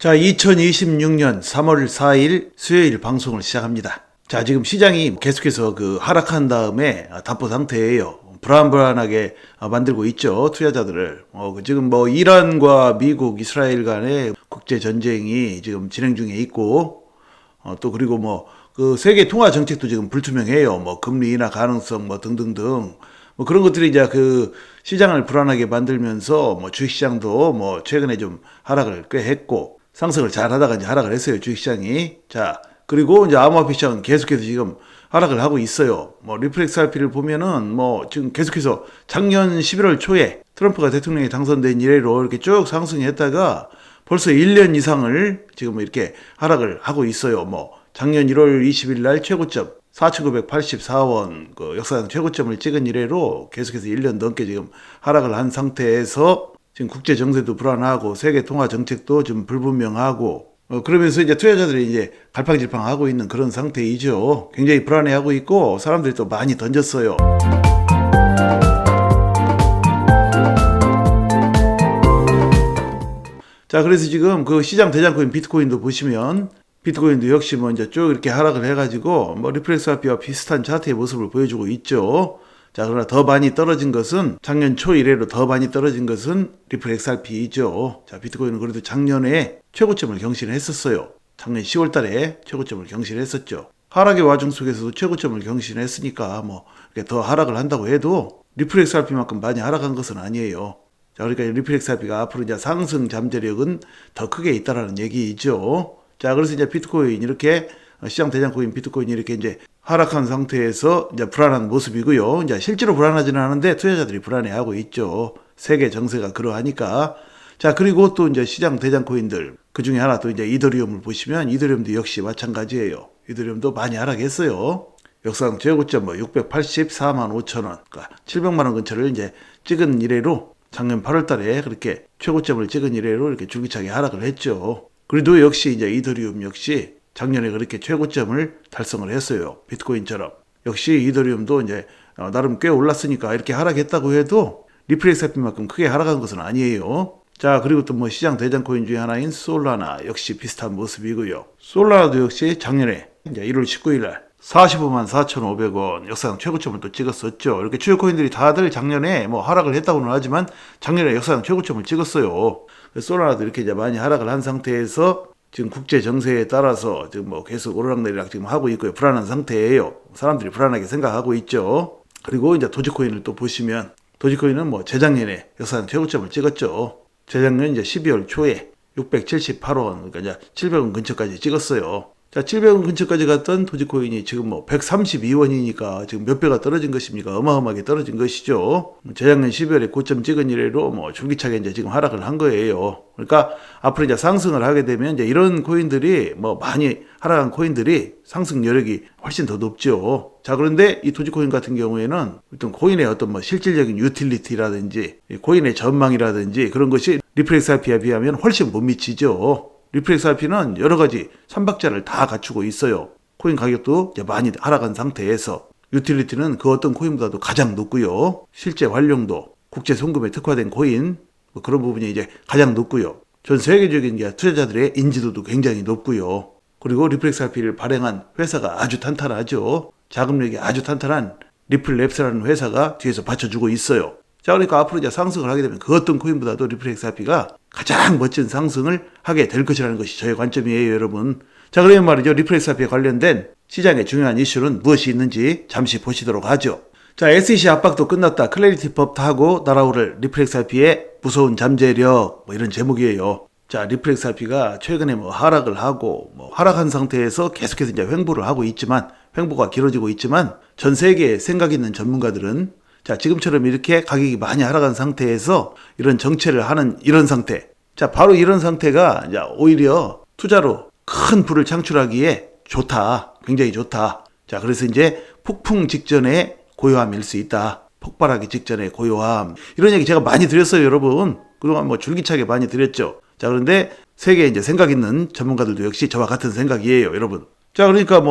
자, 2026년 3월 4일 수요일 방송을 시작합니다. 자, 지금 시장이 계속해서 하락한 다음에 답보 상태예요. 불안불안하게 만들고 있죠. 투자자들을. 지금 이란과 미국, 이스라엘 간의 국제 전쟁이 지금 진행 중에 있고, 또 그리고 세계 통화 정책도 지금 불투명해요. 금리 인하 가능성 등등등. 그런 것들이 이제 시장을 불안하게 만들면서 주식시장도 최근에 좀 하락을 꽤 했고, 상승을 잘 하다가 이제 하락을 했어요, 주식시장이. 자, 그리고 이제 암호화폐 시장은 계속해서 지금 하락을 하고 있어요. 리플렉스 RP를 보면은 지금 계속해서 작년 11월 초에 트럼프가 대통령이 당선된 이래로 이렇게 쭉 상승했다가 벌써 1년 이상을 지금 이렇게 하락을 하고 있어요. 작년 1월 20일 날 최고점 4,984원 역사상 최고점을 찍은 이래로 계속해서 1년 넘게 지금 하락을 한 상태에서 지금 국제 정세도 불안하고 세계 통화 정책도 좀 불분명하고 그러면서 이제 투자자들이 이제 갈팡질팡하고 있는 그런 상태이죠. 굉장히 불안해하고 있고 사람들이 또 많이 던졌어요. 자, 그래서 지금 시장 대장코인 비트코인도 보시면 비트코인도 역시 이제 쭉 이렇게 하락을 해가지고 리플렉스 RP와 비슷한 차트의 모습을 보여주고 있죠. 자, 그러나 더 많이 떨어진 것은 작년 초 이래로 더 많이 떨어진 것은 리플렉스 RP이죠. 자, 비트코인은 그래도 작년에 최고점을 경신했었어요. 작년 10월 달에 최고점을 경신했었죠. 하락의 와중 속에서도 최고점을 경신했으니까 이렇게 더 하락을 한다고 해도 리플렉스 RP만큼 많이 하락한 것은 아니에요. 자, 그러니까 리플렉스 RP가 앞으로 이제 상승 잠재력은 더 크게 있다라는 얘기이죠. 자, 그래서 이제 비트코인 이렇게 시장 대장코인 비트코인이 이렇게 이제 하락한 상태에서 이제 불안한 모습이고요. 이제 실제로 불안하지는 않은데 투자자들이 불안해하고 있죠. 세계 정세가 그러하니까. 자, 그리고 또 이제 시장 대장코인들 그 중에 하나 또 이제 이더리움을 보시면 이더리움도 역시 마찬가지예요. 이더리움도 많이 하락했어요. 역사상 최고점 684만 5천 원, 그러니까 700만 원 근처를 이제 찍은 이래로 작년 8월 달에 그렇게 최고점을 찍은 이래로 이렇게 줄기차게 하락을 했죠. 그래도 역시 이제 이더리움 역시 작년에 그렇게 최고점을 달성을 했어요. 비트코인처럼. 역시 이더리움도 이제 나름 꽤 올랐으니까 이렇게 하락했다고 해도 리플렉스 RP만큼 크게 하락한 것은 아니에요. 자, 그리고 또 시장 대장코인 중에 하나인 솔라나 역시 비슷한 모습이고요. 솔라나도 역시 작년에 이제 1월 19일 날 45만 4,500원 역사상 최고점을 또 찍었었죠. 이렇게 주요 코인들이 다들 작년에 하락을 했다고는 하지만 작년에 역사상 최고점을 찍었어요. 솔라나도 이렇게 이제 많이 하락을 한 상태에서 지금 국제 정세에 따라서 지금 계속 오르락내리락 지금 하고 있고요. 불안한 상태예요. 사람들이 불안하게 생각하고 있죠. 그리고 이제 도지코인을 또 보시면 도지코인은 재작년에 역사상 최고점을 찍었죠. 재작년 이제 12월 초에 678원, 그러니까 이제 700원 근처까지 찍었어요. 자, 700원 근처까지 갔던 도지코인이 지금 132원이니까 지금 몇 배가 떨어진 것입니까? 어마어마하게 떨어진 것이죠. 재작년 12월에 고점 찍은 이래로 줄기차게 이제 지금 하락을 한 거예요. 그러니까 앞으로 이제 상승을 하게 되면 이제 이런 코인들이 많이 하락한 코인들이 상승 여력이 훨씬 더 높죠. 자, 그런데 이 도지코인 같은 경우에는 어떤 코인의 어떤 실질적인 유틸리티라든지 코인의 전망이라든지 그런 것이 리플렉스 RP에 비하면 훨씬 못 미치죠. 리플렉스 RP는 여러 가지 삼박자를 다 갖추고 있어요. 코인 가격도 이제 많이 하락한 상태에서 유틸리티는 그 어떤 코인보다도 가장 높고요. 실제 활용도, 국제 송금에 특화된 코인 그런 부분이 이제 가장 높고요. 전 세계적인 투자자들의 인지도도 굉장히 높고요. 그리고 리플렉스 RP를 발행한 회사가 아주 탄탄하죠. 자금력이 아주 탄탄한 리플랩스라는 회사가 뒤에서 받쳐주고 있어요. 자, 그러니까 앞으로 이제 상승을 하게 되면 그 어떤 코인보다도 리플렉스 RP가 가장 멋진 상승을 하게 될 것이라는 것이 저의 관점이에요, 여러분. 자, 그러면 말이죠. 리플렉스 RP에 관련된 시장의 중요한 이슈는 무엇이 있는지 잠시 보시도록 하죠. 자, SEC 압박도 끝났다. 클래리티법 타고 날아오를 리플렉스 RP의 무서운 잠재력 이런 제목이에요. 자, 리플렉스 RP가 최근에 하락을 하고 하락한 상태에서 계속해서 이제 횡보를 하고 있지만 횡보가 길어지고 있지만 전 세계에 생각 있는 전문가들은 자, 지금처럼 이렇게 가격이 많이 하락한 상태에서 이런 정체를 하는 이런 상태. 자, 바로 이런 상태가 이제 오히려 투자로 큰 부를 창출하기에 좋다. 굉장히 좋다. 자, 그래서 이제 폭풍 직전에 고요함일 수 있다. 폭발하기 직전에 고요함. 이런 얘기 제가 많이 드렸어요, 여러분. 그동안 줄기차게 많이 드렸죠. 자, 그런데 세계에 이제 생각 있는 전문가들도 역시 저와 같은 생각이에요, 여러분. 자, 그러니까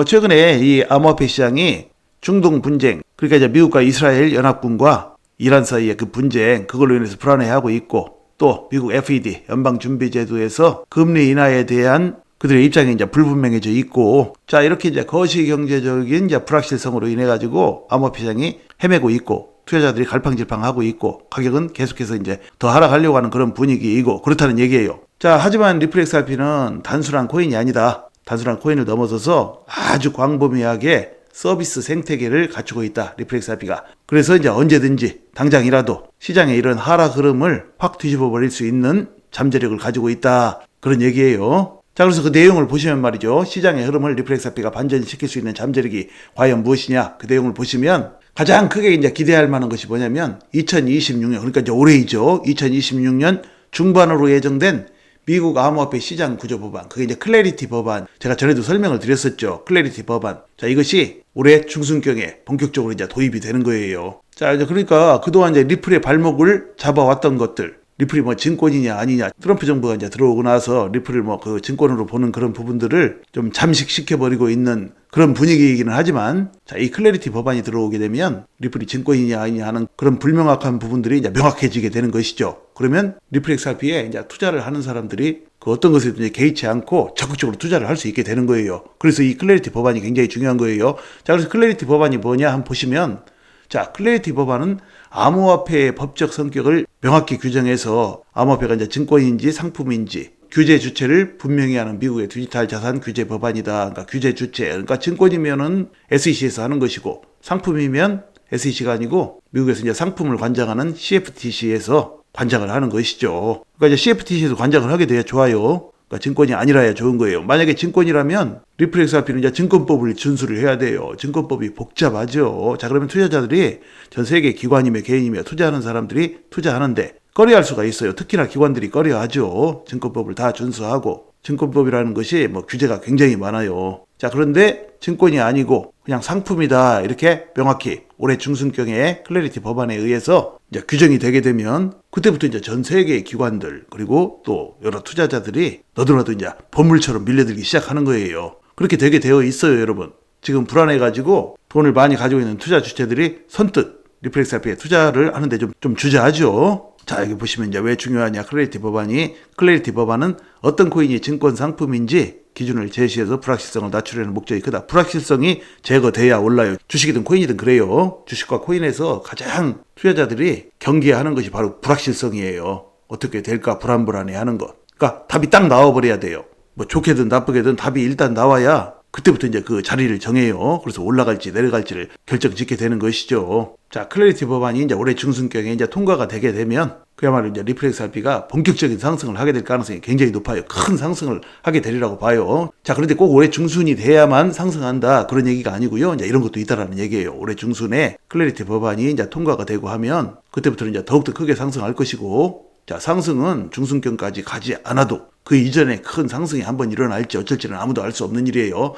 최근에 이 암호화폐 시장이 중동 분쟁, 그러니까 이제 미국과 이스라엘 연합군과 이란 사이의 그 분쟁, 그걸로 인해서 불안해하고 있고, 또 미국 FED 연방준비제도에서 금리 인하에 대한 그들의 입장이 이제 불분명해져 있고, 자, 이렇게 이제 거시 경제적인 이제 불확실성으로 인해 가지고 암호화폐 시장이 헤매고 있고, 투자자들이 갈팡질팡하고 있고, 가격은 계속해서 이제 더 하락하려고 하는 그런 분위기이고, 그렇다는 얘기예요. 자, 하지만 리플 XRP는 단순한 코인이 아니다. 단순한 코인을 넘어서서 아주 광범위하게 서비스 생태계를 갖추고 있다, 리플 XRP가. 그래서 이제 언제든지 당장이라도 시장의 이런 하락 흐름을 확 뒤집어 버릴 수 있는 잠재력을 가지고 있다, 그런 얘기예요. 자, 그래서 그 내용을 보시면 말이죠, 시장의 흐름을 리플 XRP가 반전시킬 수 있는 잠재력이 과연 무엇이냐, 그 내용을 보시면 가장 크게 이제 기대할 만한 것이 뭐냐면 2026년, 그러니까 이제 올해이죠. 2026년 중반으로 예정된 미국 암호화폐 시장 구조 법안, 그게 이제 클래리티 법안, 제가 전에도 설명을 드렸었죠. 클래리티 법안. 자, 이것이 올해 중순경에 본격적으로 이제 도입이 되는 거예요. 자, 이제 그러니까 그동안 이제 리플의 발목을 잡아왔던 것들, 리플이 뭐 증권이냐 아니냐, 트럼프 정부가 이제 들어오고 나서 리플을 뭐 그 증권으로 보는 그런 부분들을 좀 잠식시켜버리고 있는 그런 분위기이기는 하지만, 자, 이 클래리티 법안이 들어오게 되면 리플이 증권이냐 아니냐 하는 그런 불명확한 부분들이 이제 명확해지게 되는 것이죠. 그러면 리플 XRP에 이제 투자를 하는 사람들이 그 어떤 것에든지 개의치 않고 적극적으로 투자를 할 수 있게 되는 거예요. 그래서 이 클래리티 법안이 굉장히 중요한 거예요. 자, 그래서 클래리티 법안이 뭐냐 한번 보시면, 자, 클래리티 법안은 암호화폐의 법적 성격을 명확히 규정해서 암호화폐가 이제 증권인지 상품인지 규제 주체를 분명히 하는 미국의 디지털 자산 규제 법안이다. 그러니까 규제 주체, 그러니까 증권이면은 SEC에서 하는 것이고, 상품이면 SEC가 아니고 미국에서 이제 상품을 관장하는 CFTC에서 관장을 하는 것이죠. 그러니까 이제 CFTC에서 관장을 하게 돼야 좋아요. 그러니까 증권이 아니라야 좋은 거예요. 만약에 증권이라면 리플 XRP는 이제 증권법을 준수를 해야 돼요. 증권법이 복잡하죠. 자, 그러면 투자자들이 전 세계 기관이며 개인이며 투자하는 사람들이 투자하는데 꺼려할 수가 있어요. 특히나 기관들이 꺼려하죠. 증권법을 다 준수하고. 증권법이라는 것이 뭐 규제가 굉장히 많아요. 자, 그런데 증권이 아니고 그냥 상품이다, 이렇게 명확히 올해 중순경에 클래리티 법안에 의해서 이제 규정이 되게 되면 그때부터 이제 전 세계의 기관들 그리고 또 여러 투자자들이 너도나도 이제 보물처럼 밀려들기 시작하는 거예요. 그렇게 되게 되어 있어요, 여러분. 지금 불안해가지고 돈을 많이 가지고 있는 투자 주체들이 선뜻 리플 XRP에 투자를 하는데 좀 주저하죠. 자, 여기 보시면 이제 왜 중요하냐, 클래리티 법안이. 클래리티 법안은 어떤 코인이 증권 상품인지 기준을 제시해서 불확실성을 낮추려는 목적이 크다. 불확실성이 제거돼야 올라요. 주식이든 코인이든 그래요. 주식과 코인에서 가장 투자자들이 경계하는 것이 바로 불확실성이에요. 어떻게 될까 불안불안해하는 것. 그러니까 답이 딱 나와버려야 돼요. 뭐 좋게든 나쁘게든 답이 일단 나와야 그때부터 이제 그 자리를 정해요. 그래서 올라갈지 내려갈지를 결정짓게 되는 것이죠. 자, 클래리티 법안이 이제 올해 중순경에 이제 통과가 되게 되면 그야말로 이제 리플 XRP가 본격적인 상승을 하게 될 가능성이 굉장히 높아요. 큰 상승을 하게 되리라고 봐요. 자, 그런데 꼭 올해 중순이 돼야만 상승한다, 그런 얘기가 아니고요. 이제 이런 것도 있다라는 얘기예요. 올해 중순에 클래리티 법안이 이제 통과가 되고 하면 그때부터는 이제 더욱더 크게 상승할 것이고, 자, 상승은 중순경까지 가지 않아도 그 이전에 큰 상승이 한번 일어날지 어쩔지는 아무도 알 수 없는 일이에요.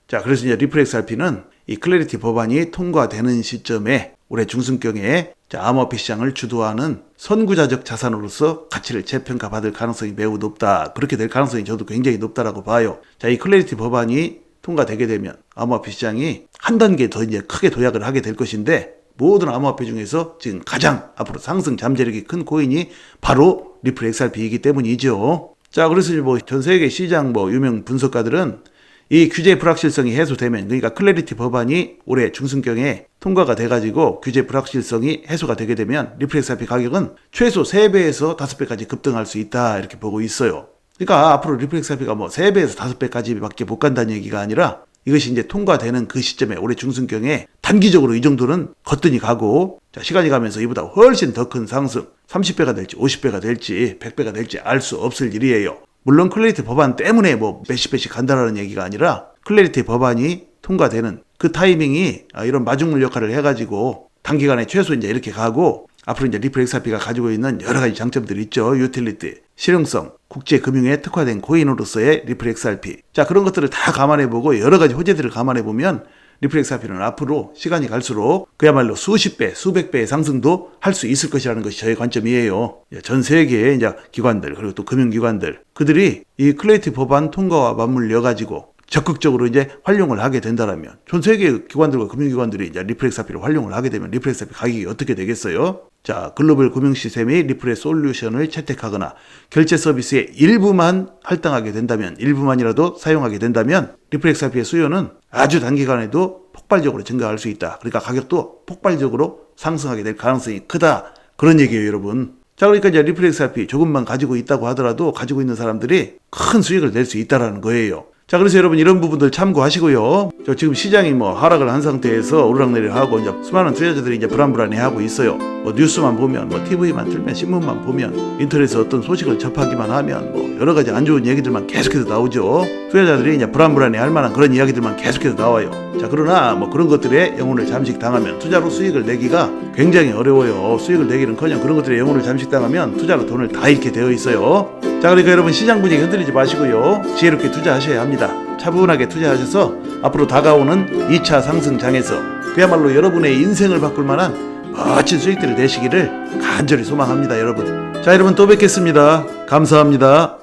자, 그래서 이제 리플 XRP는 이 클래리티 법안이 통과되는 시점에 올해 중순경에 암호화폐 시장을 주도하는 선구자적 자산으로서 가치를 재평가받을 가능성이 매우 높다. 그렇게 될 가능성이 저도 굉장히 높다라고 봐요. 자, 이 클래리티 법안이 통과되게 되면 암호화폐 시장이 한 단계 더 이제 크게 도약을 하게 될 것인데, 모든 암호화폐 중에서 지금 가장 앞으로 상승 잠재력이 큰 코인이 바로 리플 XRP이기 때문이죠. 자, 그래서 뭐 전 세계 시장 뭐 유명 분석가들은 이 규제 불확실성이 해소되면, 그러니까 클래리티 법안이 올해 중순경에 통과가 돼가지고 규제 불확실성이 해소가 되게 되면 리플 XRP 가격은 최소 3배에서 5배까지 급등할 수 있다, 이렇게 보고 있어요. 그러니까 앞으로 리플 XRP가 뭐 3배에서 5배까지밖에 못 간다는 얘기가 아니라, 이것이 이제 통과되는 그 시점에 올해 중순경에 단기적으로 이 정도는 거뜬히 가고, 자, 시간이 가면서 이보다 훨씬 더 큰 상승, 30배가 될지 50배가 될지 100배가 될지 알 수 없을 일이에요. 물론 클래리티 법안 때문에 뭐 몇십 배씩 간다라는 얘기가 아니라, 클래리티 법안이 통과되는 그 타이밍이 이런 마중물 역할을 해가지고 단기간에 최소 이제 이렇게 가고, 앞으로 이제 리플 XRP가 가지고 있는 여러 가지 장점들이 있죠. 유틸리티, 실용성, 국제금융에 특화된 코인으로서의 리플 XRP. 자, 그런 것들을 다 감안해보고 여러 가지 호재들을 감안해보면 리플 XRP는 앞으로 시간이 갈수록 그야말로 수십 배, 수백 배의 상승도 할 수 있을 것이라는 것이 저의 관점이에요. 전 세계의 이제 기관들, 그리고 또 금융기관들, 그들이 이 클래리티 법안 통과와 맞물려 가지고 적극적으로 이제 활용을 하게 된다라면 전 세계 기관들과 금융기관들이 이제 리플렉스RP를 활용을 하게 되면 리플렉스RP 가격이 어떻게 되겠어요? 자, 글로벌 금융 시스템이 리플렉스 솔루션을 채택하거나 결제 서비스의 일부만 할당하게 된다면, 일부만이라도 사용하게 된다면 리플렉스RP의 수요는 아주 단기간에도 폭발적으로 증가할 수 있다. 그러니까 가격도 폭발적으로 상승하게 될 가능성이 크다. 그런 얘기예요, 여러분. 자, 그러니까 이제 리플렉스RP 조금만 가지고 있다고 하더라도 가지고 있는 사람들이 큰 수익을 낼 수 있다는 거예요. 자, 그래서 여러분 이런 부분들 참고하시고요. 저 지금 시장이 하락을 한 상태에서 오르락내리락 하고 이제 수많은 투자자들이 이제 불안불안해하고 있어요. 뉴스만 보면, TV만 틀면, 신문만 보면, 인터넷에 어떤 소식을 접하기만 하면 여러 가지 안 좋은 얘기들만 계속해서 나오죠. 투자자들이 이제 불안불안해할 만한 그런 이야기들만 계속해서 나와요. 자, 그러나 그런 것들에 영혼을 잠식당하면 투자로 수익을 내기가 굉장히 어려워요. 수익을 내기는커녕 그런 것들에 영혼을 잠식당하면 투자로 돈을 다 잃게 되어 있어요. 자, 그러니까 여러분 시장 분위기 흔들리지 마시고요. 지혜롭게 투자하셔야 합니다. 차분하게 투자하셔서 앞으로 다가오는 2차 상승장에서 그야말로 여러분의 인생을 바꿀 만한 멋진 수익들을 내시기를 간절히 소망합니다, 여러분. 자, 여러분 또 뵙겠습니다. 감사합니다.